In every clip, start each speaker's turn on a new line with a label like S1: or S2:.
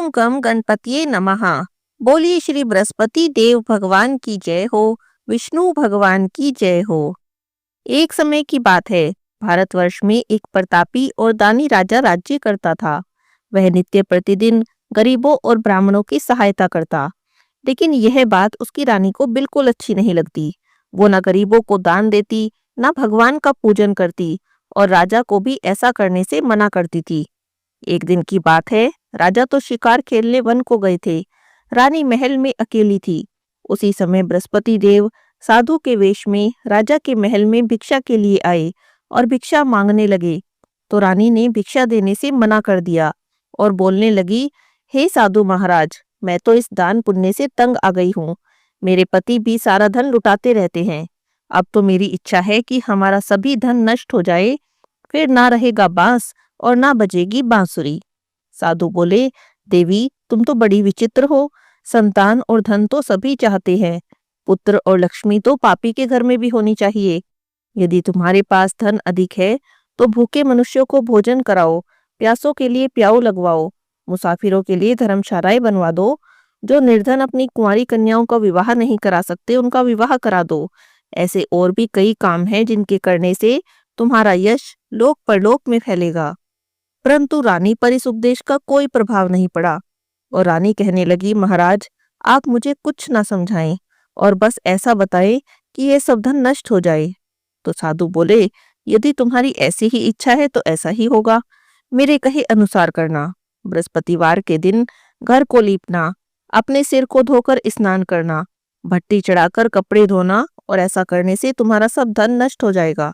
S1: ओम गम गणपतिये नमः। बोलिए श्री बृहस्पति देव भगवान की जय हो, विष्णु भगवान की जय हो। एक समय की बात है, भारतवर्ष में एक प्रतापी और दानी राजा राज्य करता था। वह नित्य प्रतिदिन गरीबों और ब्राह्मणों की सहायता करता, लेकिन यह बात उसकी रानी को बिल्कुल अच्छी नहीं लगती। वो न गरीबों को दान देती, न भगवान का पूजन करती, और राजा को भी ऐसा करने से मना करती थी। एक दिन की बात है, राजा तो शिकार खेलने वन को गए थे। रानी महल में अकेली थी। उसी समय बृहस्पति देव साधु के वेश में राजा के महल में भिक्षा के लिए आए और भिक्षा मांगने लगे। तो रानी ने भिक्षा देने से मना कर दिया और बोलने लगी, हे साधु महाराज, मैं तो इस दान पुण्य से तंग आ गई हूँ। मेरे पति भी सारा धन लुटाते रहते हैं। अब तो मेरी इच्छा है कि हमारा सभी धन नष्ट हो जाए, फिर ना रहेगा बांस और ना बजेगी बांसुरी। साधु बोले, देवी तुम तो बड़ी विचित्र हो। संतान और धन तो सभी चाहते हैं, पुत्र और लक्ष्मी तो पापी के घर में भी होनी चाहिए। यदि तुम्हारे पास धन अधिक है तो भूखे मनुष्यों को भोजन कराओ, प्यासों के लिए प्याऊ लगवाओ, मुसाफिरों के लिए धर्मशालाएं बनवा दो। जो निर्धन अपनी कुंवारी कन्याओं का विवाह नहीं करा सकते, उनका विवाह करा दो। ऐसे और भी कई काम हैं जिनके करने से तुम्हारा यश लोक परलोक में फैलेगा। परंतु रानी पर इस उपदेश का कोई प्रभाव नहीं पड़ा और रानी कहने लगी, महाराज आप मुझे कुछ ना समझाएं और बस ऐसा बताएं कि ये सब धन नष्ट हो जाए। तो साधु बोले, यदि तुम्हारी ऐसी ही इच्छा है तो ऐसा ही होगा। मेरे कहे अनुसार करना। बृहस्पतिवार के दिन घर को लीपना, अपने सिर को धोकर स्नान करना, भट्टी चढ़ाकर कपड़े धोना, और ऐसा करने से तुम्हारा सब धन नष्ट हो जाएगा।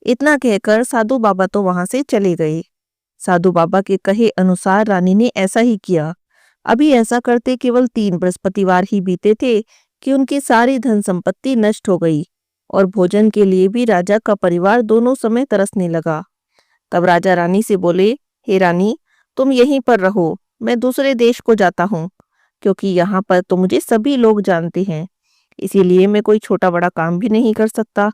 S1: इतना कहकर साधु बाबा तो वहां से चले गए। साधु बाबा के कहे अनुसार रानी ने ऐसा ही किया। अभी ऐसा करते केवल 3 बृहस्पतिवार ही बीते थे कि उनकी सारी धन संपत्ति नष्ट हो गई और भोजन के लिए भी राजा का परिवार दोनों समय तरसने लगा। तब राजा रानी से बोले, हे रानी, तुम यहीं पर रहो, मैं दूसरे देश को जाता हूँ, क्योंकि यहाँ पर तो मुझे सभी लोग जानते हैं, इसीलिए मैं कोई छोटा बड़ा काम भी नहीं कर सकता।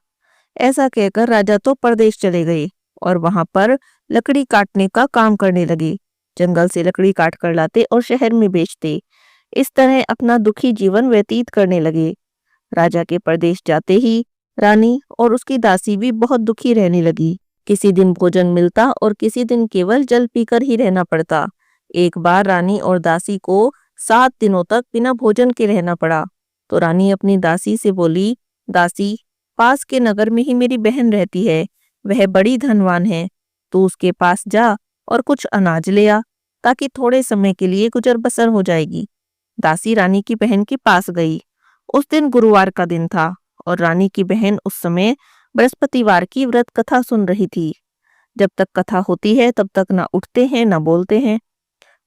S1: ऐसा कहकर राजा तो परदेश चले गए और वहां पर लकड़ी काटने का काम करने लगे। जंगल से लकड़ी काट कर लाते और शहर में बेचते। इस तरह अपना दुखी जीवन व्यतीत करने लगे। राजा के परदेश जाते ही रानी और उसकी दासी भी बहुत दुखी रहने लगी। किसी दिन भोजन मिलता और किसी दिन केवल जल पीकर ही रहना पड़ता। एक बार रानी और दासी को 7 दिनों तक बिना भोजन के रहना पड़ा। तो रानी अपनी दासी से बोली, दासी, पास के नगर में ही मेरी बहन रहती है, वह बड़ी धनवान है, तू उसके पास जा और कुछ अनाज ले आ, ताकि थोड़े समय के लिए गुजर बसर हो जाएगी। दासी रानी की बहन के पास गई। उस दिन गुरुवार का दिन था और रानी की बहन उस समय बृहस्पतिवार की व्रत कथा सुन रही थी। जब तक कथा होती है तब तक ना उठते हैं ना बोलते हैं।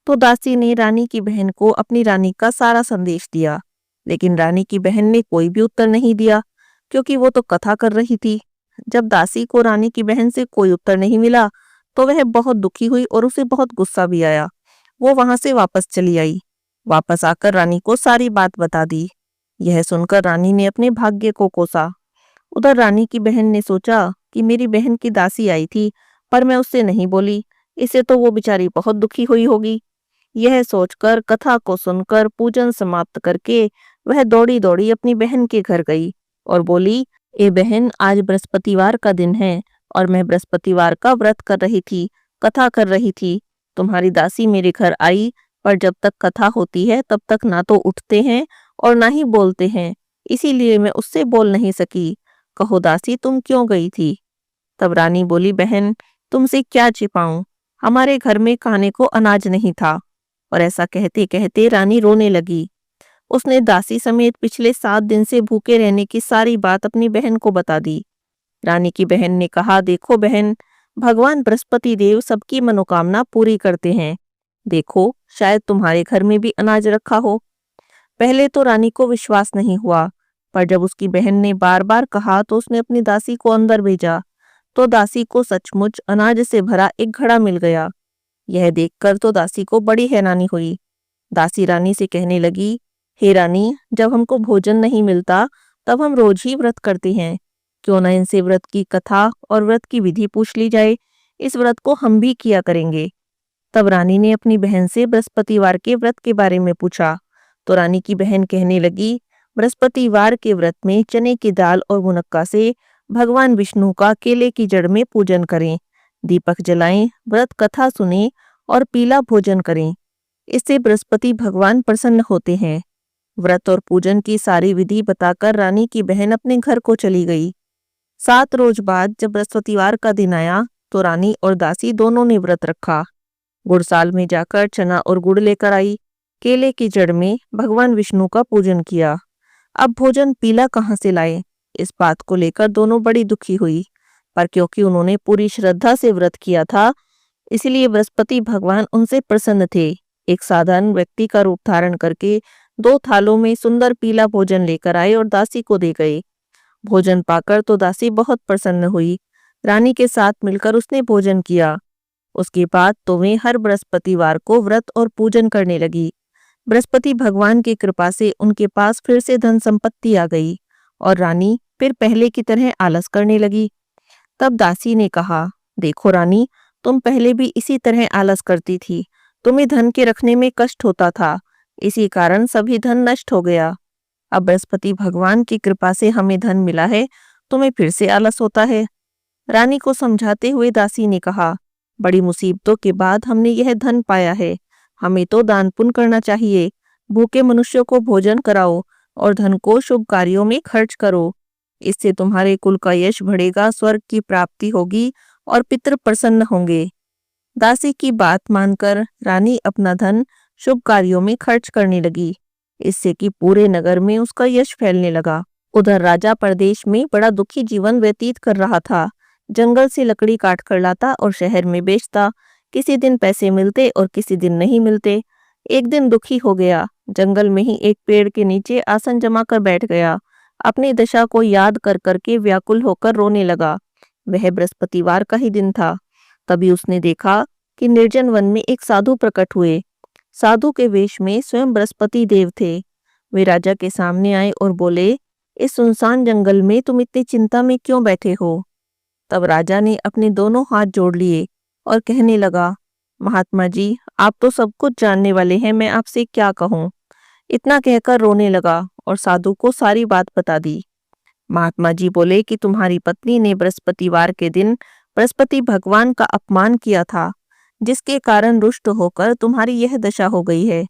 S1: तो दासी ने रानी की बहन को अपनी रानी का सारा संदेश दिया, लेकिन रानी की बहन ने कोई भी उत्तर नहीं दिया, क्योंकि वो तो कथा कर रही थी। जब दासी को रानी की बहन से कोई उत्तर नहीं मिला तो वह बहुत दुखी हुई और उसे बहुत गुस्सा भी आया। वो वहां से वापस चली आई। वापस आकर रानी को सारी बात बता दी। यह सुनकर रानी ने अपने भाग्य को कोसा। उधर रानी की बहन ने सोचा कि मेरी बहन की दासी आई थी, पर मैं उससे नहीं बोली, इससे तो वो बेचारी बहुत दुखी हुई होगी। यह सोचकर कथा को सुनकर पूजन समाप्त करके वह दौड़ी दौड़ी अपनी बहन के घर गई और बोली, ए बहन, आज बृहस्पतिवार का दिन है और मैं बृहस्पतिवार का व्रत कर रही थी, कथा कर रही थी। तुम्हारी दासी मेरे घर आई, पर जब तक कथा होती है तब तक ना तो उठते हैं और ना ही बोलते हैं, इसीलिए मैं उससे बोल नहीं सकी। कहो दासी, तुम क्यों गई थी? तब रानी बोली, बहन, तुमसे क्या छिपाऊं, हमारे घर में खाने को अनाज नहीं था। और ऐसा कहते कहते रानी रोने लगी। उसने दासी समेत पिछले 7 दिन से भूखे रहने की सारी बात अपनी बहन को बता दी। रानी की बहन ने कहा, देखो बहन, भगवान बृहस्पति देव सबकी मनोकामना पूरी करते हैं। देखो, शायद तुम्हारे घर में भी अनाज रखा हो। पहले तो रानी को विश्वास नहीं हुआ, पर जब उसकी बहन ने बार बार कहा तो उसने अपनी दासी को अंदर भेजा। तो दासी को सचमुच अनाज से भरा एक घड़ा मिल गया। यह देखकर तो दासी को बड़ी हैरानी हुई। दासी रानी से कहने लगी, हे रानी, जब हमको भोजन नहीं मिलता तब हम रोज ही व्रत करते हैं, क्यों न इनसे व्रत की कथा और व्रत की विधि पूछ ली जाए, इस व्रत को हम भी किया करेंगे। तब रानी ने अपनी बहन से बृहस्पतिवार के व्रत के बारे में पूछा। तो रानी की बहन कहने लगी, बृहस्पतिवार के व्रत में चने की दाल और मुनक्का से भगवान विष्णु का केले की जड़ में पूजन करें, दीपक जलाएं, व्रत कथा सुनें और पीला भोजन करें। इससे बृहस्पति भगवान प्रसन्न होते हैं। व्रत और पूजन की सारी विधि बताकर रानी की बहन अपने घर को चली गई। 7 रोज बाद जब बृहस्पतिवार का दिन आया तो रानी और दासी दोनों ने व्रत रखा। गुड़साल में जाकर चना और गुड़ लेकर आई, केले की जड़ में भगवान विष्णु का पूजन किया। अब भोजन पीला कहाँ से लाए, इस बात को लेकर दोनों बड़ी दुखी हुई, पर क्योंकि उन्होंने पूरी श्रद्धा से व्रत किया था इसलिए बृहस्पति भगवान उनसे प्रसन्न थे। एक साधारण व्यक्ति का रूप धारण करके 2 थालों में सुंदर पीला भोजन लेकर आए और दासी को दे गए। भोजन पाकर तो दासी बहुत प्रसन्न हुई। रानी के साथ मिलकर उसने भोजन किया। उसके बाद तो वे हर बृहस्पतिवार को व्रत और पूजन करने लगी। बृहस्पति भगवान की कृपा से उनके पास फिर से धन संपत्ति आ गई और रानी फिर पहले की तरह आलस करने लगी। तब दासी ने कहा, देखो रानी, तुम पहले भी इसी तरह आलस करती थी। तुम्हें धन के रखने में कष्ट होता था, इसी कारण सभी धन नष्ट हो गया। अब बृहस्पति भगवान की कृपा से हमें धन मिला है, तुम्हें फिर से आलस होता है। रानी को समझाते हुए दासी ने कहा, बड़ी मुसीबतों के बाद हमने यह धन पाया है, हमें तो दान पुण्य करना चाहिए। भूखे मनुष्यों को भोजन कराओ और धन को शुभ कार्यों में खर्च करो। इससे तुम्हारे कुल का यश बढ़ेगा, स्वर्ग की प्राप्ति होगी और पितृ प्रसन्न होंगे। दासी की बात मानकर रानी अपना धन शुभ कार्यों में खर्च करने लगी, इससे कि पूरे नगर में उसका यश फैलने लगा। उधर राजा परदेश में बड़ा दुखी जीवन व्यतीत कर रहा था। जंगल से लकड़ी काट कर लाता और शहर में बेचता। किसी दिन पैसे मिलते और किसी दिन नहीं मिलते। एक दिन दुखी हो गया, जंगल में ही एक पेड़ के नीचे आसन जमा कर बैठ गया। अपनी दशा को याद कर करके व्याकुल होकर रोने लगा। वह बृहस्पतिवार का ही दिन था। तभी उसने देखा कि निर्जन वन में एक साधु प्रकट हुए। साधु के वेश में स्वयं बृहस्पति देव थे। वे राजा के सामने आए और बोले, इस सुनसान जंगल में तुम इतनी चिंता में क्यों बैठे हो? तब राजा ने अपने दोनों हाथ जोड़ लिए और कहने लगा, महात्मा जी, आप तो सब कुछ जानने वाले हैं, मैं आपसे क्या कहूँ। इतना कहकर रोने लगा और साधु को सारी बात बता दी। महात्मा जी बोले कि तुम्हारी पत्नी ने बृहस्पतिवार के दिन बृहस्पति भगवान का अपमान किया था, जिसके कारण रुष्ट होकर तुम्हारी यह दशा हो गई है।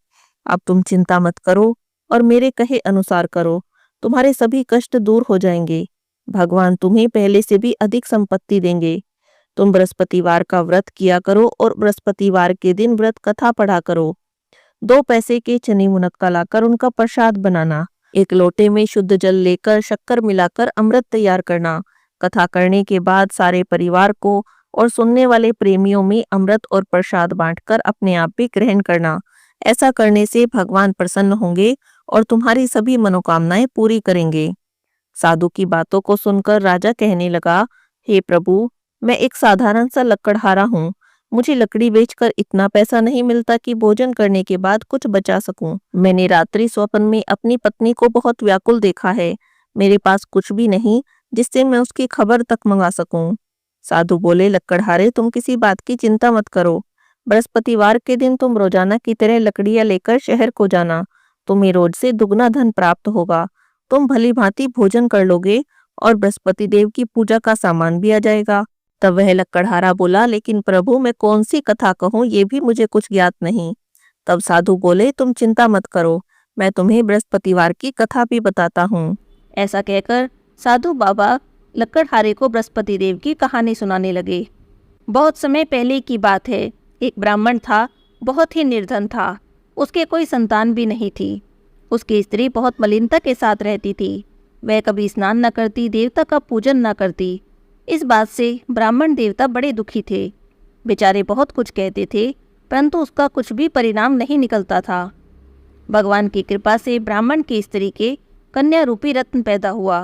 S1: अब तुम चिंता मत करो और मेरे कहे अनुसार करो, तुम्हारे सभी कष्ट दूर हो जाएंगे। भगवान तुम्हें पहले से भी अधिक संपत्ति देंगे। तुम बृहस्पतिवार का व्रत किया करो और बृहस्पतिवार के दिन व्रत कथा पढ़ा करो। 2 पैसे के चने मुनक्का लाकर उनका प्रसाद बनाना। एक लोटे में शुद्ध जल लेकर शक्कर मिलाकर अमृत तैयार करना। कथा करने के बाद सारे परिवार को और सुनने वाले प्रेमियों में अमृत और प्रसाद बांटकर अपने आप भी ग्रहण करना। ऐसा करने से भगवान प्रसन्न होंगे और तुम्हारी सभी मनोकामनाएं पूरी करेंगे। साधु की बातों को सुनकर राजा कहने लगा, हे प्रभु, मैं एक साधारण सा लकड़हारा हूँ। मुझे लकड़ी बेचकर इतना पैसा नहीं मिलता कि भोजन करने के बाद कुछ बचा सकूं। मैंने रात्रि स्वप्न में अपनी पत्नी को बहुत व्याकुल देखा है। मेरे पास कुछ भी नहीं जिससे मैं उसकी खबर तक मंगा सकूं। साधु बोले, लकड़हारे, तुम किसी बात की चिंता मत करो। बृहस्पतिवार के दिन तुम रोजाना की तरह लकड़ियां लेकर शहर को जाना। तुम्हें रोज से दुगना धन प्राप्त होगा। तुम भली भांति भोजन कर लोगे और बृहस्पति देव की पूजा का सामान भी आ जाएगा। तब वह लकड़हारा बोला, लेकिन प्रभु, मैं कौन सी कथा कहूँ, ये भी मुझे कुछ ज्ञात नहीं। तब साधु बोले, तुम चिंता मत करो, मैं तुम्हें बृहस्पतिवार की कथा भी बताता हूँ। ऐसा कहकर साधु बाबा लकड़हारे को बृहस्पति देव की कहानी सुनाने लगे। बहुत समय पहले की बात है। एक ब्राह्मण था, बहुत ही निर्धन था। उसके कोई संतान भी नहीं थी। उसकी स्त्री बहुत मलिनता के साथ रहती थी। वह कभी स्नान न करती, देवता का पूजन न करती। इस बात से ब्राह्मण देवता बड़े दुखी थे। बेचारे बहुत कुछ कहते थे, परंतु उसका कुछ भी परिणाम नहीं निकलता था। भगवान की कृपा से ब्राह्मण की स्त्री के कन्या रूपी रत्न पैदा हुआ।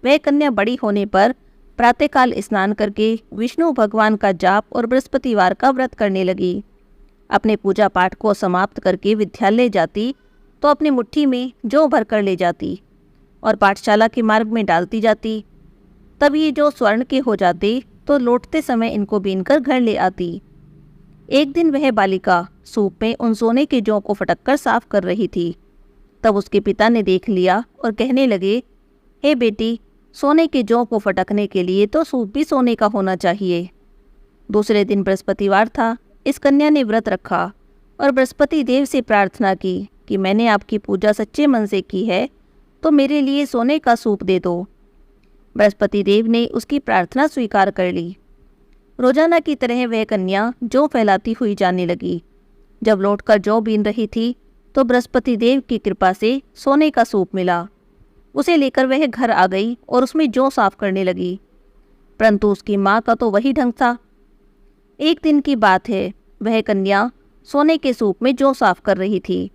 S1: वह कन्या बड़ी होने पर प्रातःकाल स्नान करके विष्णु भगवान का जाप और बृहस्पतिवार का व्रत करने लगी। अपने पूजा पाठ को समाप्त करके विद्यालय जाती तो अपनी मुट्ठी में जौ भर कर ले जाती और पाठशाला के मार्ग में डालती जाती। तब ये जो स्वर्ण के हो जाते तो लौटते समय इनको बीनकर घर ले आती। एक दिन वह बालिका सूप में उन सोने के जौ को फटककर साफ कर रही थी। तब उसके पिता ने देख लिया और कहने लगे, हे बेटी, सोने के जौ को फटकने के लिए तो सूप भी सोने का होना चाहिए। दूसरे दिन बृहस्पतिवार था। इस कन्या ने व्रत रखा और बृहस्पति देव से प्रार्थना की कि मैंने आपकी पूजा सच्चे मन से की है, तो मेरे लिए सोने का सूप दे दो। बृहस्पति देव ने उसकी प्रार्थना स्वीकार कर ली। रोजाना की तरह वह कन्या जौ फैलाती हुई जाने लगी। जब लौटकर जौ बीन रही थी तो बृहस्पति देव की कृपा से सोने का सूप मिला। उसे लेकर वह घर आ गई और उसमें जौ साफ करने लगी, परंतु उसकी माँ का तो वही ढंग था। एक दिन की बात है, वह कन्या सोने के सूप में जौ साफ कर रही थी।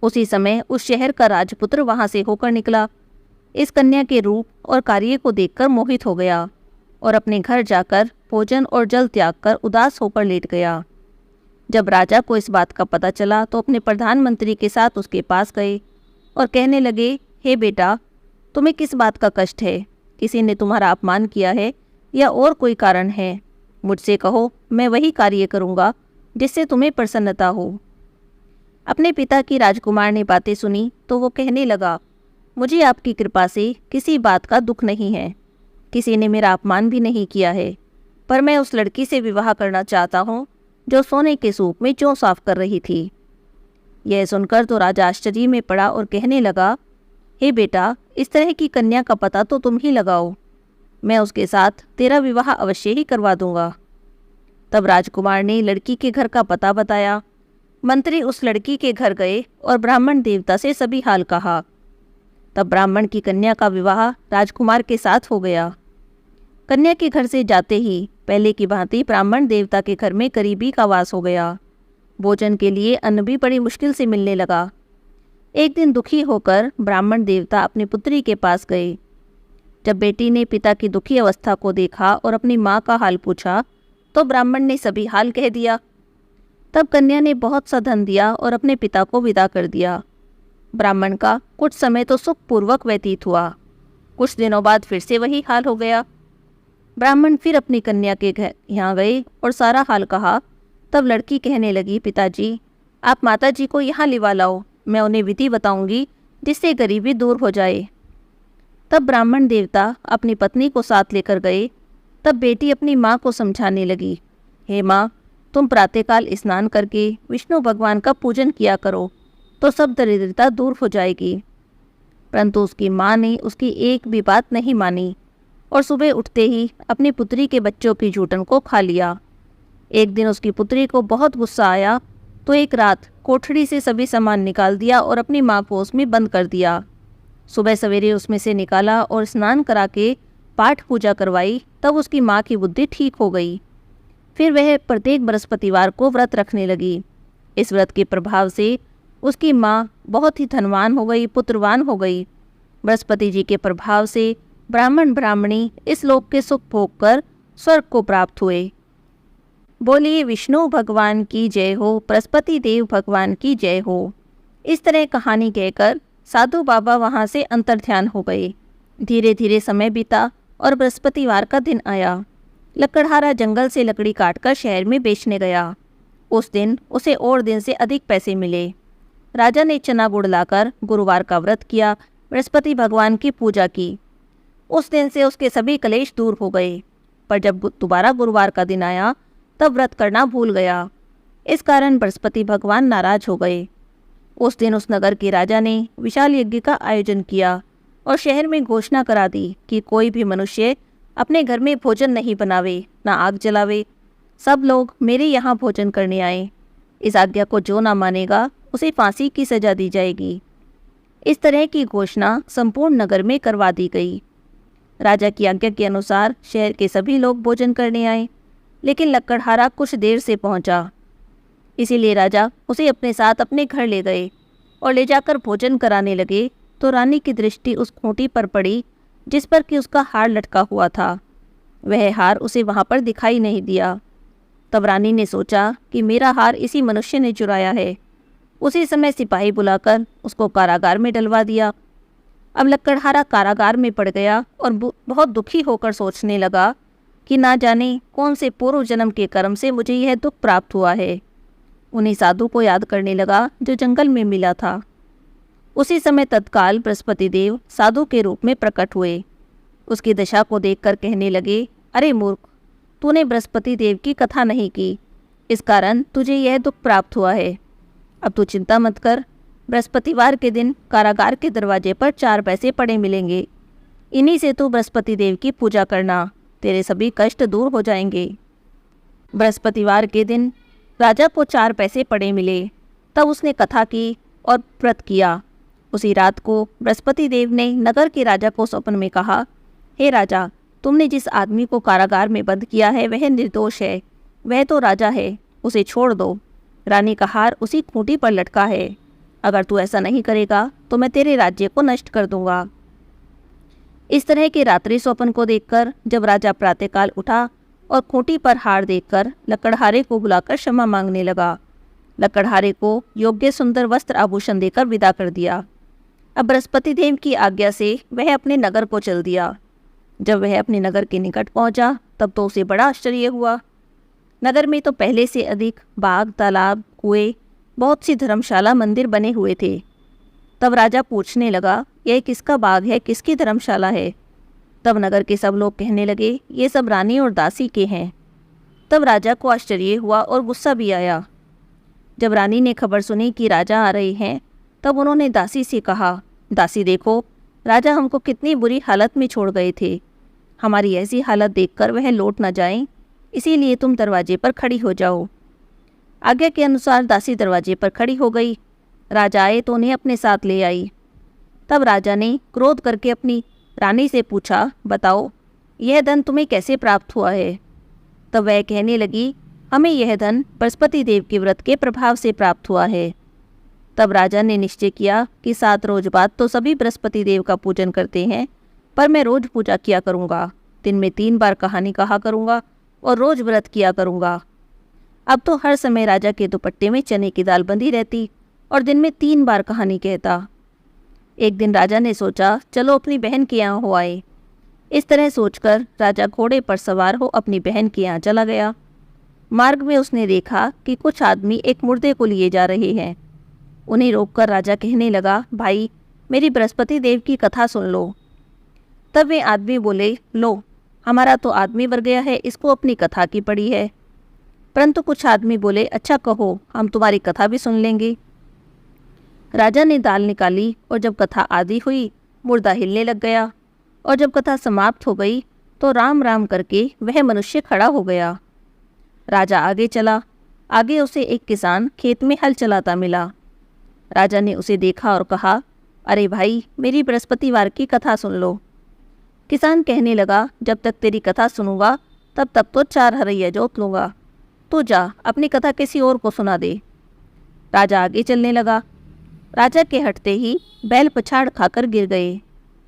S1: उसी समय उस शहर का राजपुत्र वहां से होकर निकला। इस कन्या के रूप और कार्य को देखकर मोहित हो गया और अपने घर जाकर भोजन और जल त्याग कर उदास होकर लेट गया। जब राजा को इस बात का पता चला तो अपने प्रधानमंत्री के साथ उसके पास गए और कहने लगे, हे बेटा, तुम्हें किस बात का कष्ट है? किसी ने तुम्हारा अपमान किया है या और कोई कारण है? मुझसे कहो, मैं वही कार्य करूँगा जिससे तुम्हें प्रसन्नता हो। अपने पिता की राजकुमार ने बातें सुनी तो वो कहने लगा, मुझे आपकी कृपा से किसी बात का दुख नहीं है। किसी ने मेरा अपमान भी नहीं किया है, पर मैं उस लड़की से विवाह करना चाहता हूँ जो सोने के सूप में जौ साफ कर रही थी। यह सुनकर तो राजा आश्चर्य में पड़ा और कहने लगा, हे बेटा, इस तरह की कन्या का पता तो तुम ही लगाओ। मैं उसके साथ तेरा विवाह अवश्य ही करवा दूंगा। तब राजकुमार ने लड़की के घर का पता बताया। मंत्री उस लड़की के घर गए और ब्राह्मण देवता से सभी हाल कहा। तब ब्राह्मण की कन्या का विवाह राजकुमार के साथ हो गया। कन्या के घर से जाते ही पहले की भांति ब्राह्मण देवता के घर में करीबी का वास हो गया। भोजन के लिए अन्न भी बड़ी मुश्किल से मिलने लगा। एक दिन दुखी होकर ब्राह्मण देवता अपनी पुत्री के पास गए। जब बेटी ने पिता की दुखी अवस्था को देखा और अपनी माँ का हाल पूछा तो ब्राह्मण ने सभी हाल कह दिया। तब कन्या ने बहुत सा धन दिया और अपने पिता को विदा कर दिया। ब्राह्मण का कुछ समय तो सुखपूर्वक व्यतीत हुआ। कुछ दिनों बाद फिर से वही हाल हो गया। ब्राह्मण फिर अपनी कन्या के घर यहाँ गए और सारा हाल कहा। तब लड़की कहने लगी, पिताजी, आप माताजी को यहाँ लिवा लाओ, मैं उन्हें विधि बताऊंगी जिससे गरीबी दूर हो जाए। तब ब्राह्मण देवता अपनी पत्नी को साथ लेकर गए। तब बेटी अपनी माँ को समझाने लगी, हे माँ, तुम प्रातःकाल स्नान करके विष्णु भगवान का पूजन किया करो तो सब दरिद्रता दूर हो जाएगी। परंतु उसकी माँ ने उसकी एक भी बात नहीं मानी और सुबह उठते ही अपनी पुत्री के बच्चों की जूठन को खा लिया। एक दिन उसकी पुत्री को बहुत गुस्सा आया तो एक रात कोठड़ी से सभी सामान निकाल दिया और अपनी माँ को उसमें बंद कर दिया। सुबह सवेरे उसमें से निकाला और स्नान करा के पाठ पूजा करवाई। तब उसकी माँ की बुद्धि ठीक हो गई। फिर वह प्रत्येक बृहस्पतिवार को व्रत रखने लगी। इस व्रत के प्रभाव से उसकी माँ बहुत ही धनवान हो गई, पुत्रवान हो गई। बृहस्पति जी के प्रभाव से ब्राह्मण ब्राह्मणी इस लोक के सुख भोग कर स्वर्ग को प्राप्त हुए। बोलिए विष्णु भगवान की जय हो, बृहस्पति देव भगवान की जय हो। इस तरह कहानी कहकर साधु बाबा वहाँ से अंतर्ध्यान हो गए। धीरे धीरे समय बीता और बृहस्पतिवार का दिन आया। लकड़हारा जंगल से लकड़ी काटकर शहर में बेचने गया। उस दिन उसे और दिन से अधिक पैसे मिले। राजा ने चना गुड़ लाकर गुरुवार का व्रत किया, बृहस्पति भगवान की पूजा की। उस दिन से उसके सभी कलेश दूर हो गए। पर जब दोबारा गुरुवार का दिन आया तब व्रत करना भूल गया। इस कारण बृहस्पति भगवान नाराज हो गए। उस दिन उस नगर के राजा ने विशाल यज्ञ का आयोजन किया और शहर में घोषणा करा दी कि कोई भी मनुष्य अपने घर में भोजन नहीं बनावे, ना आग जलावे। सब लोग मेरे यहाँ भोजन करने आए। इस आज्ञा को जो ना मानेगा उसे फांसी की सजा दी जाएगी। इस तरह की घोषणा संपूर्ण नगर में करवा दी गई। राजा की आज्ञा के अनुसार शहर के सभी लोग भोजन करने आए, लेकिन लकड़हारा कुछ देर से पहुंचा। इसीलिए राजा उसे अपने साथ अपने घर ले गए और ले जाकर भोजन कराने लगे तो रानी की दृष्टि उस खूंटी पर पड़ी जिस पर कि उसका हार लटका हुआ था। वह हार उसे वहां पर दिखाई नहीं दिया। तब रानी ने सोचा कि मेरा हार इसी मनुष्य ने चुराया है। उसी समय सिपाही बुलाकर उसको कारागार में डलवा दिया। अब लकड़हारा कारागार में पड़ गया और बहुत दुखी होकर सोचने लगा
S2: कि ना जाने कौन से पूर्व जन्म के कर्म से मुझे यह दुख प्राप्त हुआ है। उन्हीं साधु को याद करने लगा जो जंगल में मिला था। उसी समय तत्काल बृहस्पति देव साधु के रूप में प्रकट हुए। उसकी दशा को देखकर कहने लगे, अरे मूर्ख, तूने बृहस्पति देव की कथा नहीं की, इस कारण तुझे यह दुख प्राप्त हुआ है। अब तू चिंता मत कर, बृहस्पतिवार के दिन कारागार के दरवाजे पर 4 पैसे पड़े मिलेंगे। इन्हीं से तू बृहस्पति देव की पूजा करना, तेरे सभी कष्ट दूर हो जाएंगे। बृहस्पतिवार के दिन राजा को 4 पैसे पड़े मिले। तब उसने कथा की और व्रत किया। उसी रात को बृहस्पति देव ने नगर के राजा को स्वप्न में कहा, हे राजा, तुमने जिस आदमी को कारागार में बंद किया है वह निर्दोष है, वह तो राजा है, उसे छोड़ दो। रानी का हार उसी खूंटी पर लटका है। अगर तू ऐसा नहीं करेगा तो मैं तेरे राज्य को नष्ट कर दूंगा। इस तरह के रात्रि स्वप्न को देखकर जब राजा प्रातःकाल उठा और खूंटी पर हार देखकर लकड़हारे को बुलाकर क्षमा मांगने लगा। लकड़हारे को योग्य सुंदर वस्त्र आभूषण देकर विदा कर दिया। अब बृहस्पति देव की आज्ञा से वह अपने नगर को चल दिया। जब वह अपने नगर के निकट पहुंचा तब तो उसे बड़ा आश्चर्य हुआ। नगर में तो पहले से अधिक बाग, तालाब, कुएं, बहुत सी धर्मशाला, मंदिर बने हुए थे। तब राजा पूछने लगा, यह किसका बाग है, किसकी धर्मशाला है? तब नगर के सब लोग कहने लगे, ये सब रानी और दासी के हैं। तब राजा को आश्चर्य हुआ और गुस्सा भी आया। जब रानी ने खबर सुनी कि राजा आ रहे हैं तब उन्होंने दासी से कहा, दासी देखो, राजा हमको कितनी बुरी हालत में छोड़ गए थे। हमारी ऐसी हालत देखकर वह लौट न जाएं, इसीलिए तुम दरवाजे पर खड़ी हो जाओ। आज्ञा के अनुसार दासी दरवाजे पर खड़ी हो गई। राजा आए तो उन्हें अपने साथ ले आई। तब राजा ने क्रोध करके अपनी रानी से पूछा, बताओ यह धन तुम्हें कैसे प्राप्त हुआ है? तब वह कहने लगी, हमें यह धन बृहस्पति देव के व्रत के प्रभाव से प्राप्त हुआ है। तब राजा ने निश्चय किया कि 7 रोज बाद तो सभी बृहस्पति देव का पूजन करते हैं, पर मैं रोज पूजा किया करूँगा, दिन में 3 बार कहानी कहा करूँगा और रोज व्रत किया करूँगा। अब तो हर समय राजा के दुपट्टे में चने की दाल बंधी रहती और दिन में 3 बार कहानी कहता। एक दिन राजा ने सोचा, चलो अपनी बहन के यहाँ हो आए। इस तरह सोचकर राजा घोड़े पर सवार हो अपनी बहन के यहाँ चला गया। मार्ग में उसने देखा कि कुछ आदमी एक मुर्दे को लिए जा रहे हैं। उन्हें रोककर राजा कहने लगा, भाई, मेरी बृहस्पति देव की कथा सुन लो। तब वे आदमी बोले, लो, हमारा तो आदमी मर गया है, इसको अपनी कथा की पड़ी है। परंतु कुछ आदमी बोले, अच्छा कहो, हम तुम्हारी कथा भी सुन लेंगे। राजा ने दाल निकाली और जब कथा आदि हुई, मुर्दा हिलने लग गया और जब कथा समाप्त हो गई तो राम राम करके वह मनुष्य खड़ा हो गया। राजा आगे चला। आगे उसे एक किसान खेत में हल चलाता मिला। राजा ने उसे देखा और कहा, अरे भाई, मेरी बृहस्पतिवार की कथा सुन लो। किसान कहने लगा, जब तक तेरी कथा सुनूंगा तब तक तो 4 हरैया जोत लूँगा। तू जा, अपनी कथा किसी और को सुना दे। राजा आगे चलने लगा। राजा के हटते ही बैल पछाड़ खाकर गिर गए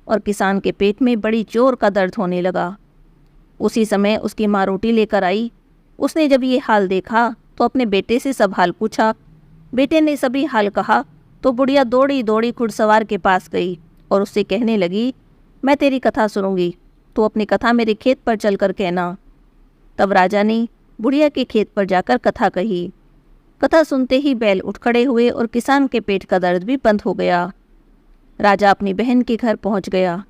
S2: और किसान के पेट में बड़ी जोर का दर्द होने लगा। उसी समय उसकी माँ रोटी लेकर आई। उसने जब ये हाल देखा तो अपने बेटे से सब हाल पूछा। बेटे ने सभी हाल कहा तो बुढ़िया दौड़ी दौड़ी घुड़सवार के पास गई और उससे कहने लगी, मैं तेरी कथा सुनूंगी, तो अपनी कथा मेरे खेत पर चलकर कहना। तब राजा ने बुढ़िया के खेत पर जाकर कथा कही। कथा सुनते ही बैल उठ खड़े हुए और किसान के पेट का दर्द भी बंद हो गया। राजा अपनी बहन के घर पहुंच गया।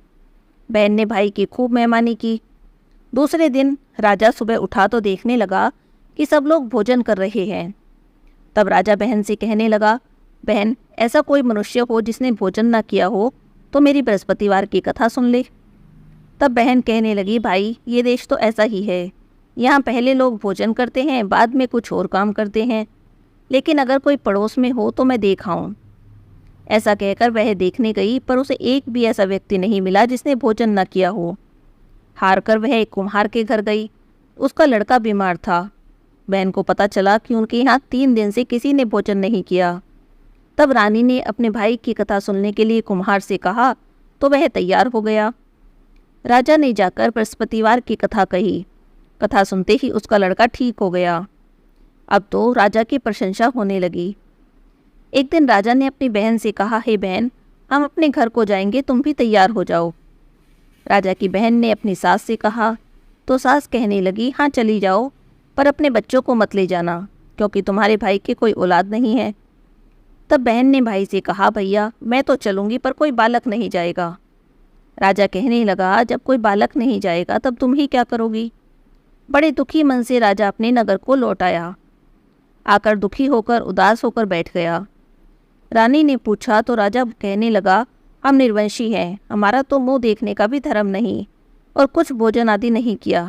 S2: बहन ने भाई की खूब मेहमानी की। दूसरे दिन राजा सुबह उठा तो देखने लगा कि सब लोग भोजन कर रहे हैं। तब राजा बहन से कहने लगा, बहन, ऐसा कोई मनुष्य हो जिसने भोजन ना किया हो तो मेरी बृहस्पतिवार की कथा सुन ले। तब बहन कहने लगी, भाई, ये देश तो ऐसा ही है, यहाँ पहले लोग भोजन करते हैं, बाद में कुछ और काम करते हैं, लेकिन अगर कोई पड़ोस में हो तो मैं देख आऊं। ऐसा कहकर वह देखने गई, पर उसे एक भी ऐसा व्यक्ति नहीं मिला जिसने भोजन न किया हो। हार कर वह एक कुम्हार के घर गई। उसका लड़का बीमार था। बहन को पता चला कि उनके यहाँ 3 दिन से किसी ने भोजन नहीं किया। तब रानी ने अपने भाई की कथा सुनने के लिए कुम्हार से कहा तो वह तैयार हो गया। राजा ने जाकर बृहस्पतिवार की कथा कही। कथा सुनते ही उसका लड़का ठीक हो गया। अब तो राजा की प्रशंसा होने लगी। एक दिन राजा ने अपनी बहन से कहा, हे बहन, हम अपने घर को जाएंगे, तुम भी तैयार हो जाओ। राजा की बहन ने अपनी सास से कहा तो सास कहने लगी, हाँ चली जाओ, पर अपने बच्चों को मत ले जाना, क्योंकि तुम्हारे भाई की कोई औलाद नहीं है। तब बहन ने भाई से कहा, भैया मैं तो चलूँगी, पर कोई बालक नहीं जाएगा। राजा कहने लगा, जब कोई बालक नहीं जाएगा तब तुम ही क्या करोगी। बड़े दुखी मन से राजा अपने नगर को लौट आया। आकर दुखी होकर उदास होकर बैठ गया। रानी ने पूछा तो राजा कहने लगा, हम निर्वंशी हैं, हमारा तो मुंह देखने का भी धर्म नहीं और कुछ भोजन आदि नहीं किया।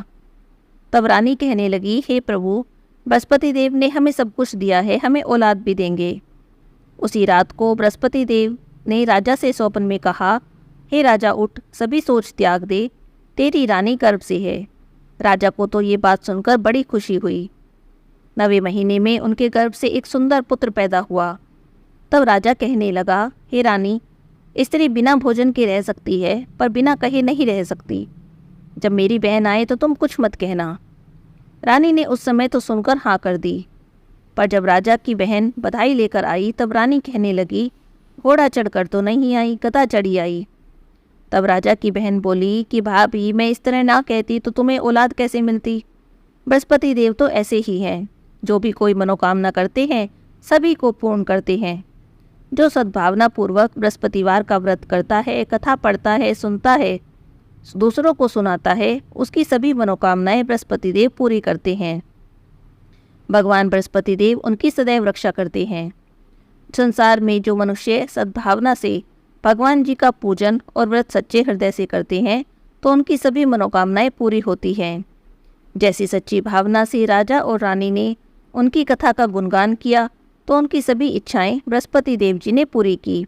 S2: तब रानी कहने लगी, हे प्रभु, बृहस्पति देव ने हमें सब कुछ दिया है, हमें औलाद भी देंगे। उसी रात को बृहस्पति देव ने राजा से स्वप्न में कहा, हे राजा उठ, सभी सोच त्याग दे, तेरी रानी गर्भ से है। राजा को तो ये बात सुनकर बड़ी खुशी हुई। 9वें महीने में उनके गर्भ से एक सुंदर पुत्र पैदा हुआ। तब राजा कहने लगा, हे रानी, स्त्री बिना भोजन के रह सकती है, पर बिना कहे नहीं रह सकती। जब मेरी बहन आए तो तुम कुछ मत कहना। रानी ने उस समय तो सुनकर हाँ कर दी, पर जब राजा की बहन बधाई लेकर आई तब रानी कहने लगी, घोड़ा चढ़कर तो नहीं आई, गधा चढ़ी आई। तब राजा की बहन बोली कि भाभी, मैं इस तरह ना कहती तो तुम्हें औलाद कैसे मिलती। बृहस्पति देव तो ऐसे ही हैं, जो भी कोई मनोकामना करते हैं सभी को पूर्ण करते हैं। जो सद्भावना पूर्वक बृहस्पतिवार का व्रत करता है, कथा पढ़ता है, सुनता है, दूसरों को सुनाता है, उसकी सभी मनोकामनाएं बृहस्पति देव पूरी करते हैं। भगवान बृहस्पति देव उनकी सदैव रक्षा करते हैं। संसार में जो मनुष्य सद्भावना से भगवान जी का पूजन और व्रत सच्चे हृदय से करते हैं तो उनकी सभी मनोकामनाएं पूरी होती हैं। जैसी सच्ची भावना से राजा और रानी ने उनकी कथा का गुणगान किया तो उनकी सभी इच्छाएं बृहस्पति देव जी ने पूरी की।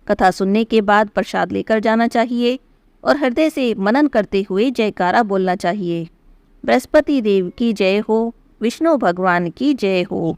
S2: कथा सुनने के बाद प्रसाद लेकर जाना चाहिए और हृदय से मनन करते हुए जयकारा बोलना चाहिए। बृहस्पति देव की जय हो, विष्णु भगवान की जय हो।